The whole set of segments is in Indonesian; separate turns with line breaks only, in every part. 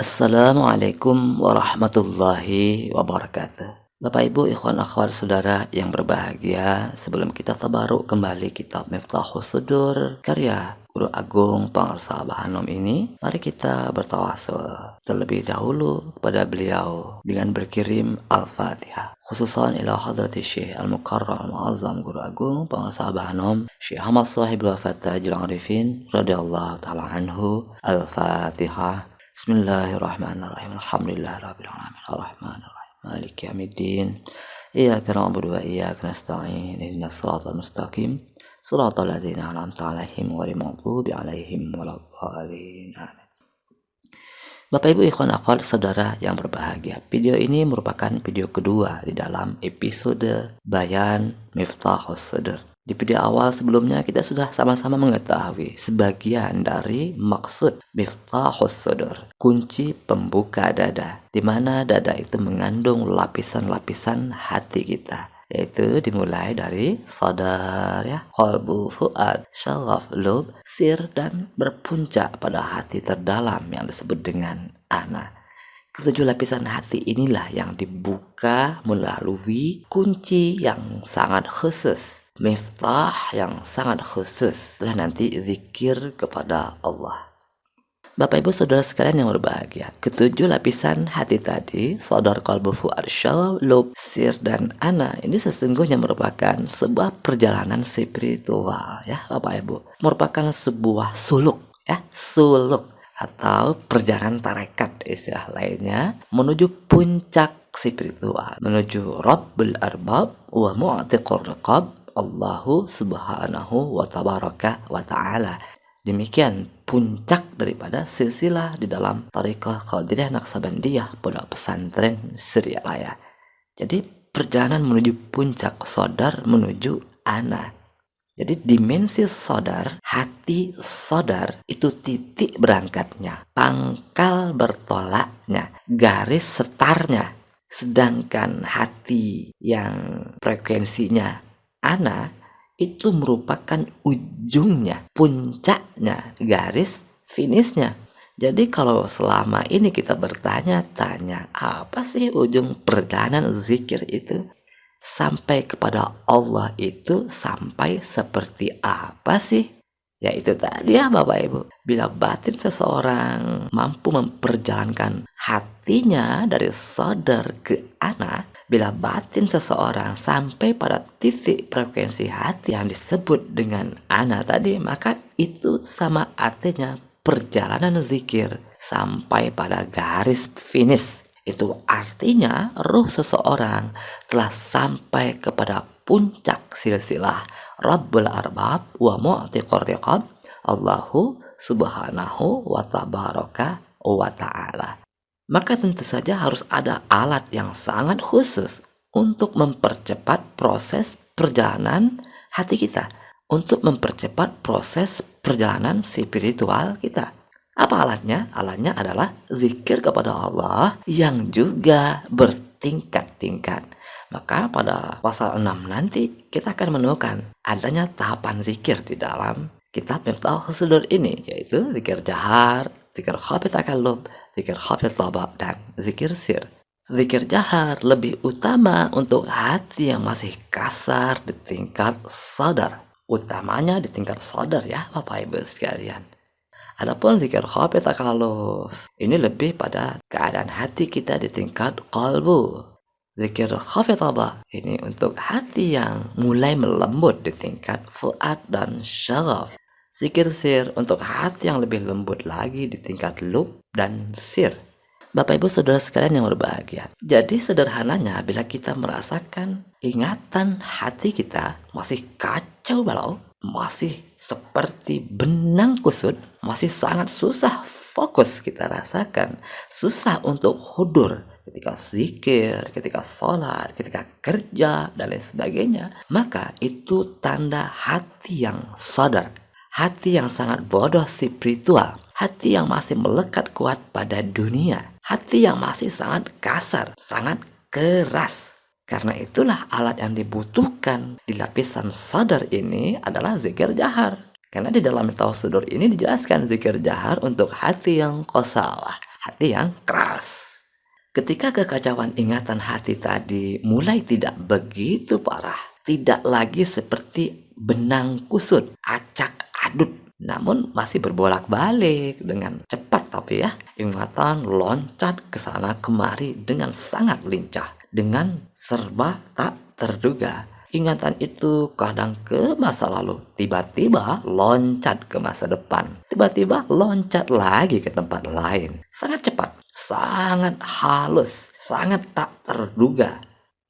Assalamualaikum warahmatullahi wabarakatuh. Bapak Ibu, ikhwan akhwat saudara yang berbahagia, sebelum kita tabaruk kembali kitab Miftahus Sudur karya Guru Agung Pangarsa Bahanom ini, mari kita bertawasul terlebih dahulu kepada beliau dengan berkirim Al-Fatihah. Khususan ila hadrati Syekh Al-Mukarram Al-Muazzam Guru Agung Pangarsa Bahanom Syekh Ahmad Sahibul Wafatah Jilang Arifin radhiyallahu ta'ala anhu. Al-Fatihah. Bismillahirrahmanirrahim. Alhamdulillahirabbil alamin. Arrahmanirrahim. Maliki yaumiddin. Iyyaka na'budu wa iyyaka nasta'in. Ihdinas siratal mustaqim. Shiratal ladzina an'amta 'alaihim ghairil maghdubi 'alaihim waladdallin. Amin. Bapak Ibu ikhwan akhwat saudara yang berbahagia, video ini merupakan video kedua di dalam episode Bayan Miftahus Sudur. Di video awal sebelumnya kita sudah sama-sama mengetahui sebagian dari maksud Miftahus Sudur, kunci pembuka dada, di mana dada itu mengandung lapisan-lapisan hati kita, yaitu dimulai dari sadar, qalbu, fuad, syaraf, lub, sir, dan berpuncak pada hati terdalam yang disebut dengan ana. Ketujuh lapisan hati inilah yang dibuka melalui kunci yang sangat khusus, miftah yang sangat khusus, setelah nanti zikir kepada Allah. Bapak Ibu saudara sekalian yang berbahagia, ketujuh lapisan hati tadi, sadar, qalbu, fuad, syaraf, lub, sir, dan ana, ini sesungguhnya merupakan sebuah perjalanan spiritual, Bapak Ibu, merupakan sebuah suluk, suluk atau perjalanan tarekat istilah lainnya, menuju puncak spiritual, menuju Rabbul Arbab wa Mu'tiqur Riqab, Allahu subhanahu wa tabaraka wa ta'ala. Demikian puncak daripada silsilah di dalam Tariqah Qadiriyah Naqsabandiyah Pondok Pesantren Srialaya. Jadi perjalanan menuju puncak sodar menuju ana. Jadi dimensi sodar, hati sodar itu titik berangkatnya, pangkal bertolaknya, garis setarnya. Sedangkan hati yang frekuensinya ana itu merupakan ujungnya, puncaknya, garis finishnya. Jadi kalau selama ini kita bertanya-tanya, apa sih ujung perjalanan zikir itu? Sampai kepada Allah itu sampai seperti apa sih? Ya itu tadi Bapak Ibu. Bila batin seseorang mampu memperjalankan hatinya dari sadar ke ana, bila batin seseorang sampai pada titik frekuensi hati yang disebut dengan ana tadi, maka itu sama artinya perjalanan zikir sampai pada garis finish. Itu artinya ruh seseorang telah sampai kepada puncak silsilah Rabbul Arbab wa Mu'tiqur Riqab, Allahu subhanahu wa tabaraka wa ta'ala. Maka tentu saja harus ada alat yang sangat khusus untuk mempercepat proses perjalanan hati kita, untuk mempercepat proses perjalanan spiritual kita. Apa alatnya? Alatnya adalah zikir kepada Allah yang juga bertingkat-tingkat. Maka pada pasal 6 nanti kita akan menemukan adanya tahapan zikir di dalam kitab Miftahus Sudur ini, yaitu zikir jahar, zikir khafit takallub, zikir khafit tabak, dan zikir sir. Zikir jahar lebih utama untuk hati yang masih kasar di tingkat sadar. Utamanya di tingkat sadar Bapak Ibu sekalian. Adapun zikir khafit takallub ini lebih pada keadaan hati kita di tingkat qalbu. Zikir khafit tabak ini untuk hati yang mulai melembut di tingkat fuad dan syaraf. Zikir sir untuk hati yang lebih lembut lagi di tingkat lub dan sir. Bapak Ibu saudara sekalian yang berbahagia, jadi sederhananya bila kita merasakan ingatan hati kita masih kacau balau, masih seperti benang kusut, masih sangat susah fokus kita rasakan, susah untuk hudur ketika zikir, ketika sholat, ketika kerja, dan lain sebagainya, maka itu tanda hati yang sadar, hati yang sangat bodoh spiritual, hati yang masih melekat kuat pada dunia, hati yang masih sangat kasar, sangat keras. Karena itulah alat yang dibutuhkan di lapisan sadar ini adalah zikir jahar. Karena di dalam Miftahus Sudur ini dijelaskan zikir jahar untuk hati yang qasawah, hati yang keras. Ketika kekacauan ingatan hati tadi mulai tidak begitu parah, tidak lagi seperti benang kusut, acak adut, namun masih berbolak-balik dengan cepat, tapi ya, ingatan loncat ke sana kemari dengan sangat lincah, dengan serba tak terduga. Ingatan itu kadang ke masa lalu, tiba-tiba loncat ke masa depan, tiba-tiba loncat lagi ke tempat lain. Sangat cepat, sangat halus, sangat tak terduga.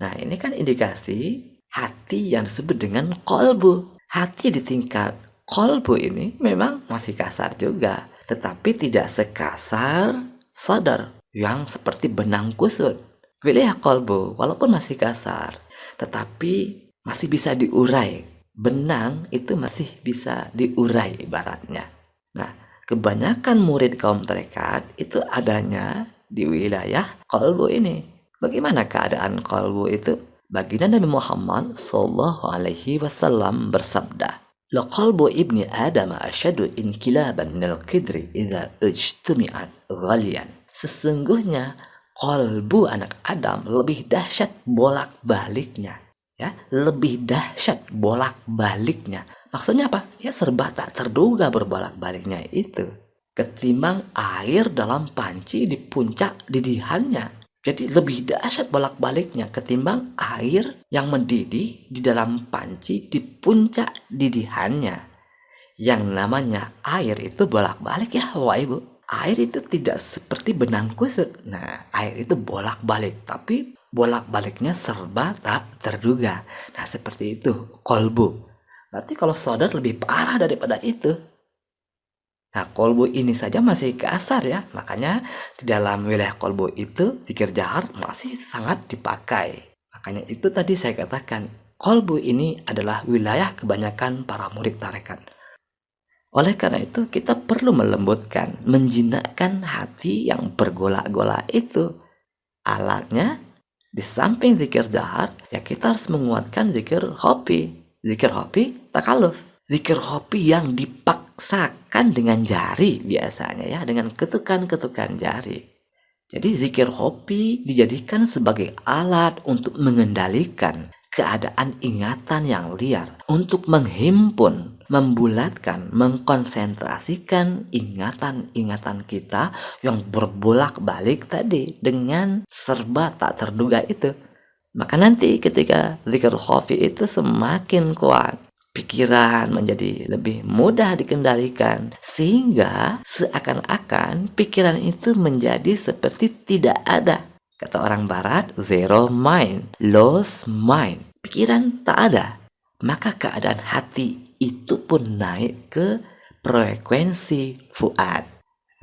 Nah, ini kan indikasi hati yang disebut dengan kolbu. Hati di tingkat kolbu ini memang masih kasar juga, tetapi tidak sekasar sadar yang seperti benang kusut. Wilayah kolbu walaupun masih kasar, tetapi masih bisa diurai. Benang itu masih bisa diurai ibaratnya. Nah, kebanyakan murid kaum tarekat itu adanya di wilayah kolbu ini. Bagaimana keadaan kolbu itu? Baginda Nabi Muhammad sallallahu alaihi wasallam bersabda, "La qalbu ibni Adam asyadu inkilaban minal qidri idza ijtumi'at ghalian." Sesungguhnya kolbu anak Adam lebih dahsyat bolak-baliknya. Ya, lebih dahsyat bolak-baliknya. Maksudnya apa? Ya serba tak terduga berbolak-baliknya itu. Ketimbang air dalam panci di puncak didihannya. Jadi lebih dahsyat bolak-baliknya ketimbang air yang mendidih di dalam panci di puncak didihannya. Yang namanya air itu bolak-balik ya Bapak Ibu. Air itu tidak seperti benang kusut. Nah, air itu bolak-balik, tapi bolak-baliknya serba tak terduga. Nah, seperti itu kolbu. Berarti kalau sadar lebih parah daripada itu. Nah, kolbu ini saja masih kasar ya. Makanya di dalam wilayah kolbu itu zikir jahar masih sangat dipakai. Makanya itu tadi saya katakan, kolbu ini adalah wilayah kebanyakan para murid tarekat. Oleh karena itu kita perlu melembutkan, menjinakkan hati yang bergolak-golak itu. Alatnya di samping zikir jahar, ya kita harus menguatkan zikir hopi. Zikir hopi takaluf. Zikir hopi yang dipaksakan dengan jari biasanya ya, dengan ketukan-ketukan jari. Jadi zikir hopi dijadikan sebagai alat untuk mengendalikan keadaan ingatan yang liar, untuk menghimpun, membulatkan, mengkonsentrasikan ingatan-ingatan kita yang berbolak-balik tadi dengan serba tak terduga itu. Maka nanti ketika zikir khafi itu semakin kuat, pikiran menjadi lebih mudah dikendalikan, sehingga seakan-akan pikiran itu menjadi seperti tidak ada. Kata orang barat, zero mind, lost mind. Pikiran tak ada. Maka keadaan hati itu pun naik ke frekuensi fuad.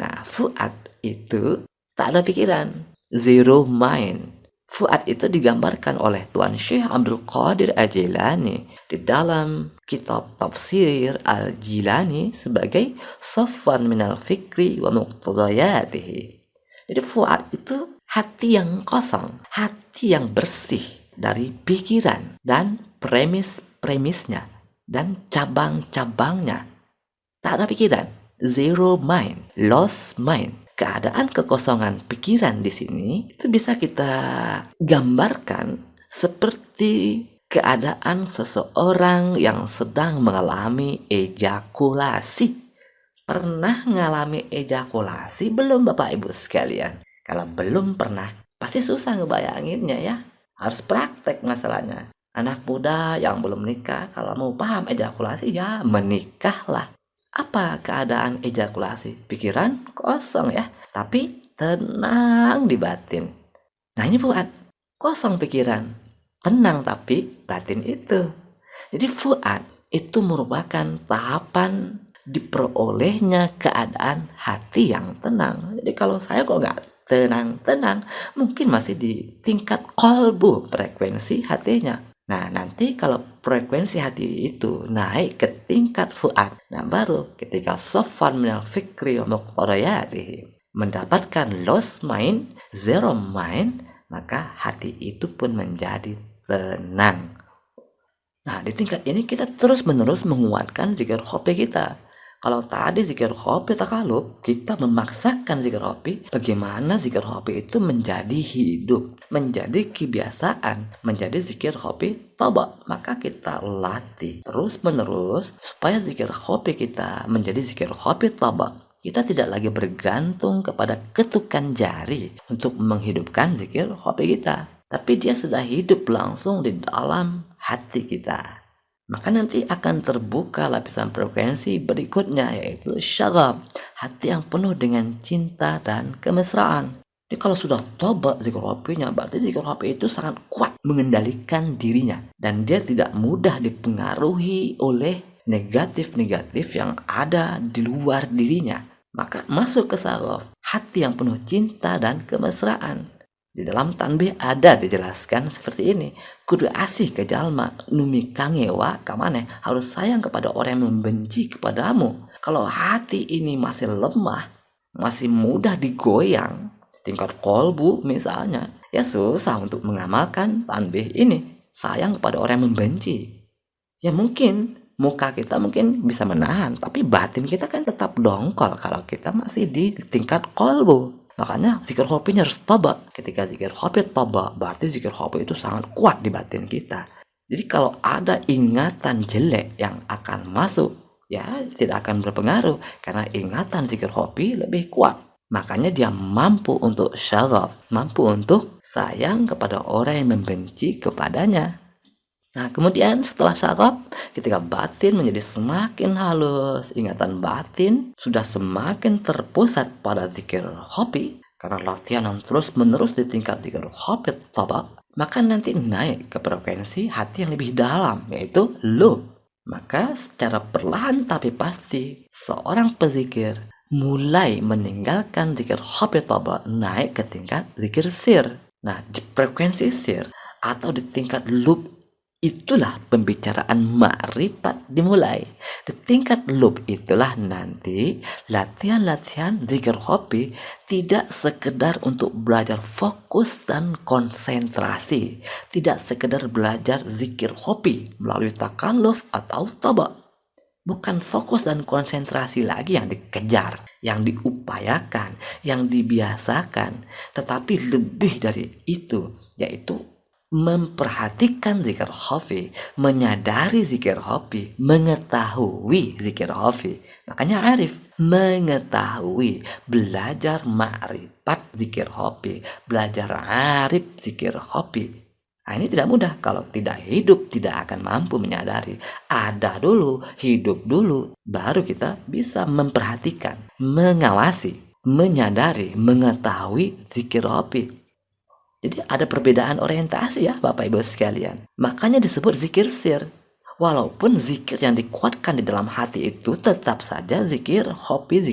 Nah, fuad itu tak ada pikiran, zero mind. Fuad itu digambarkan oleh Tuan Syekh Abdul Qadir Al-Jilani di dalam kitab Tafsir Al-Jilani sebagai safwan minal fikri wa muqtadayatihi. Jadi fuad itu hati yang kosong, hati yang bersih dari pikiran dan premis-premisnya dan cabang-cabangnya. Tak ada pikiran, zero mind, lost mind. Keadaan kekosongan pikiran di sini itu bisa kita gambarkan seperti keadaan seseorang yang sedang mengalami ejakulasi. Pernah mengalami ejakulasi belum Bapak Ibu sekalian? Kalau belum pernah, pasti susah ngebayanginnya ya. Harus praktek masalahnya. Anak muda yang belum menikah, kalau mau paham ejakulasi ya menikahlah. Apa keadaan ejakulasi? Pikiran kosong ya, tapi tenang di batin. Nah ini fuad, kosong pikiran, tenang tapi batin itu. Jadi fuad itu merupakan tahapan diperolehnya keadaan hati yang tenang. Jadi kalau saya kok nggak tenang-tenang, mungkin masih di tingkat kolbu frekuensi hatinya. Nah nanti kalau frekuensi hati itu naik ke tingkat fuad, nah baru ketika sofwan minal fikri wa muqtadayatihi mendapatkan lost mind, zero mind, maka hati itu pun menjadi tenang. Nah di tingkat ini kita terus menerus menguatkan zikir khopi kita. Kalau tadi zikir hobi takalub, kita memaksakan zikir hobi, bagaimana zikir hobi itu menjadi hidup, menjadi kebiasaan, menjadi zikir hobi toba. Maka kita latih terus menerus supaya zikir hobi kita menjadi zikir hobi toba. Kita tidak lagi bergantung kepada ketukan jari untuk menghidupkan zikir hobi kita, tapi dia sudah hidup langsung di dalam hati kita. Maka nanti akan terbuka lapisan frekuensi berikutnya, yaitu syagab, hati yang penuh dengan cinta dan kemesraan. Jadi kalau sudah tobat zikir hobinya, berarti zikir hobi itu sangat kuat mengendalikan dirinya, dan dia tidak mudah dipengaruhi oleh negatif-negatif yang ada di luar dirinya. Maka masuk ke syagab, hati yang penuh cinta dan kemesraan. Di dalam tanbih ada dijelaskan seperti ini. Kudu asih ke jalma, numi kangewa kamane, harus sayang kepada orang yang membenci kepadamu. Kalau hati ini masih lemah, masih mudah digoyang, tingkat kolbu misalnya, ya susah untuk mengamalkan tanbih ini. Sayang kepada orang yang membenci. Ya mungkin muka kita mungkin bisa menahan, tapi batin kita kan tetap dongkol kalau kita masih di tingkat kolbu. Makanya zikir hobinya harus toba. Ketika zikir hobi toba, berarti zikir hobi itu sangat kuat di batin kita. Jadi kalau ada ingatan jelek yang akan masuk, ya tidak akan berpengaruh, karena ingatan zikir hobi lebih kuat. Makanya dia mampu untuk syaraf, mampu untuk sayang kepada orang yang membenci kepadanya. Nah kemudian setelah syaraf, ketika batin menjadi semakin halus, ingatan batin sudah semakin terpusat pada zikir hobi, karena latihan yang terus menerus di tingkat zikir hobi tabak, maka nanti naik ke frekuensi hati yang lebih dalam, yaitu lub. Maka secara perlahan tapi pasti seorang pezikir mulai meninggalkan zikir hobi tabak, naik ke tingkat zikir sir. Nah di frekuensi sir atau di tingkat lub, itulah pembicaraan ma'rifat dimulai. Di tingkat lub itulah nanti latihan-latihan zikir hobi tidak sekedar untuk belajar fokus dan konsentrasi. Tidak sekedar belajar zikir hobi melalui takalluf atau toba. Bukan fokus dan konsentrasi lagi yang dikejar, yang diupayakan, yang dibiasakan. Tetapi lebih dari itu, yaitu memperhatikan zikir hobi, menyadari zikir hobi, mengetahui zikir hobi. Makanya arif, mengetahui, belajar ma'rifat zikir hobi, belajar arif zikir hobi. Nah, ini tidak mudah. Kalau tidak hidup, tidak akan mampu menyadari. Ada dulu, hidup dulu, baru kita bisa memperhatikan, mengawasi, menyadari, mengetahui zikir hobi. Jadi ada perbedaan orientasi ya Bapak Ibu sekalian. Makanya disebut zikir sir. Walaupun zikir yang dikuatkan di dalam hati itu tetap saja zikir hobi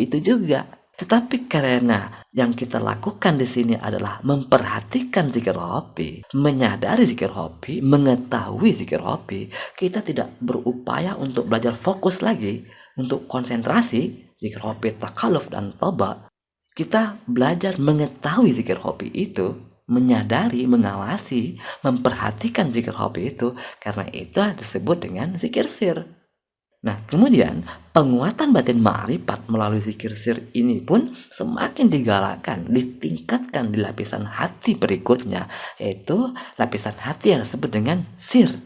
itu juga. Tetapi karena yang kita lakukan di sini adalah memperhatikan zikir hobi, menyadari zikir hobi, mengetahui zikir hobi, kita tidak berupaya untuk belajar fokus lagi, untuk konsentrasi, zikir hobi takaluf dan toba. Kita belajar mengetahui zikir hobi itu, menyadari, mengawasi, memperhatikan zikir hobi itu, karena itu disebut dengan zikir sir. Nah kemudian penguatan batin ma'rifat melalui zikir sir ini pun semakin digalakkan, ditingkatkan di lapisan hati berikutnya, yaitu lapisan hati yang disebut dengan sir.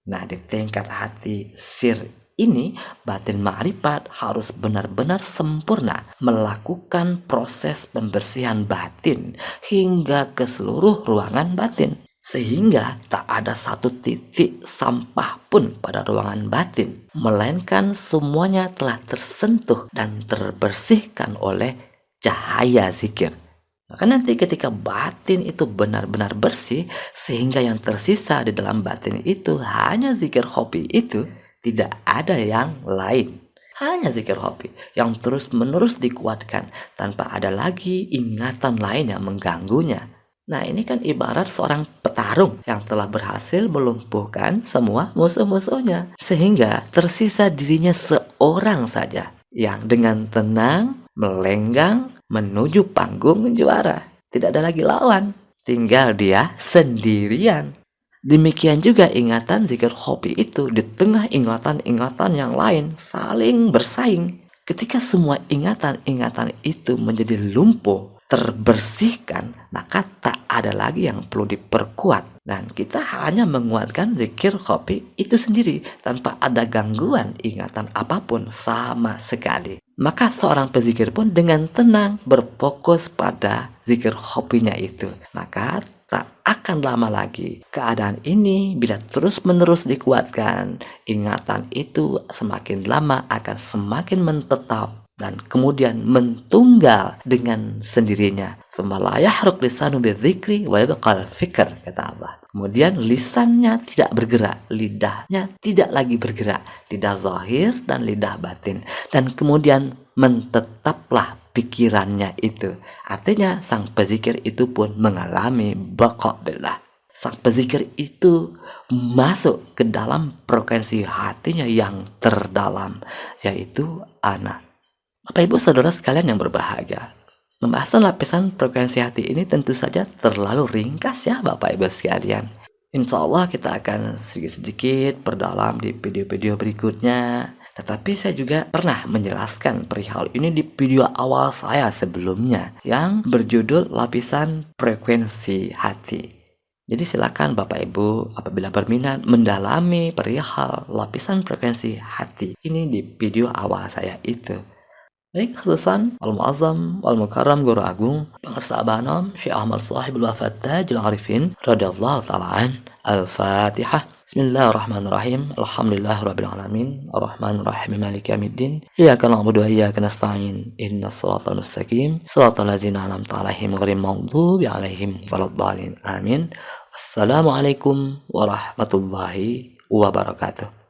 Nah di tingkat hati sir ini, batin ma'rifat harus benar-benar sempurna melakukan proses pembersihan batin hingga ke seluruh ruangan batin. Sehingga tak ada satu titik sampah pun pada ruangan batin, melainkan semuanya telah tersentuh dan terbersihkan oleh cahaya zikir. Maka nanti ketika batin itu benar-benar bersih, sehingga yang tersisa di dalam batin itu hanya zikir hobi itu, tidak ada yang lain. Hanya zikir hobi yang terus-menerus dikuatkan tanpa ada lagi ingatan lain yang mengganggunya. Nah ini kan ibarat seorang petarung yang telah berhasil melumpuhkan semua musuh-musuhnya. Sehingga tersisa dirinya seorang saja yang dengan tenang melenggang menuju panggung juara. Tidak ada lagi lawan. Tinggal dia sendirian. Demikian juga ingatan zikir khofi itu di tengah ingatan-ingatan yang lain saling bersaing. Ketika semua ingatan-ingatan itu menjadi lumpuh, terbersihkan, maka tak ada lagi yang perlu diperkuat. Dan kita hanya menguatkan zikir khofi itu sendiri tanpa ada gangguan ingatan apapun sama sekali. Maka seorang pezikir pun dengan tenang berfokus pada zikir khofinya itu. Maka tak akan lama lagi keadaan ini bila terus-menerus dikuatkan, ingatan itu semakin lama akan semakin menetap dan kemudian mentunggal dengan sendirinya. Tsumma la yahruk lisanu bidzikri wa yabqal fikr, kata Allah. Kemudian lisannya tidak bergerak, lidahnya tidak lagi bergerak, lidah zahir dan lidah batin, dan kemudian menetaplah pikirannya itu. Artinya sang pezikir itu pun mengalami baqa billah. Sang pezikir itu masuk ke dalam frekuensi hatinya yang terdalam, yaitu ana. Bapak Ibu Saudara sekalian yang berbahagia, pembahasan lapisan frekuensi hati ini tentu saja terlalu ringkas ya Bapak Ibu sekalian. Insya Allah kita akan sedikit-sedikit perdalam di video-video berikutnya. Tetapi saya juga pernah menjelaskan perihal ini di video awal saya sebelumnya yang berjudul lapisan frekuensi hati. Jadi silakan Bapak Ibu apabila berminat mendalami perihal lapisan frekuensi hati ini di video awal saya itu. Baik, khususan Al-Mu'azzam Al-Mukarram Guru Agung Pengarsa Abanom Syekh Ahmad Sahibul Wafat Tajul Arifin radhiyallahu ta'ala an. Al-Fatihah. Bismillahirrahmanirrahim. Alhamdulillahirabbil alamin. Arrahmanirrahim. Maliki yaumiddin. Iyyaka na'budu wa iyyaka nasta'in. Ihdinas siratal mustaqim. Siratal ladzina an'amta 'alaihim ghairil maghdubi 'alaihim waladdallin. Amin. Wassalamualaikum warahmatullahi wabarakatuh.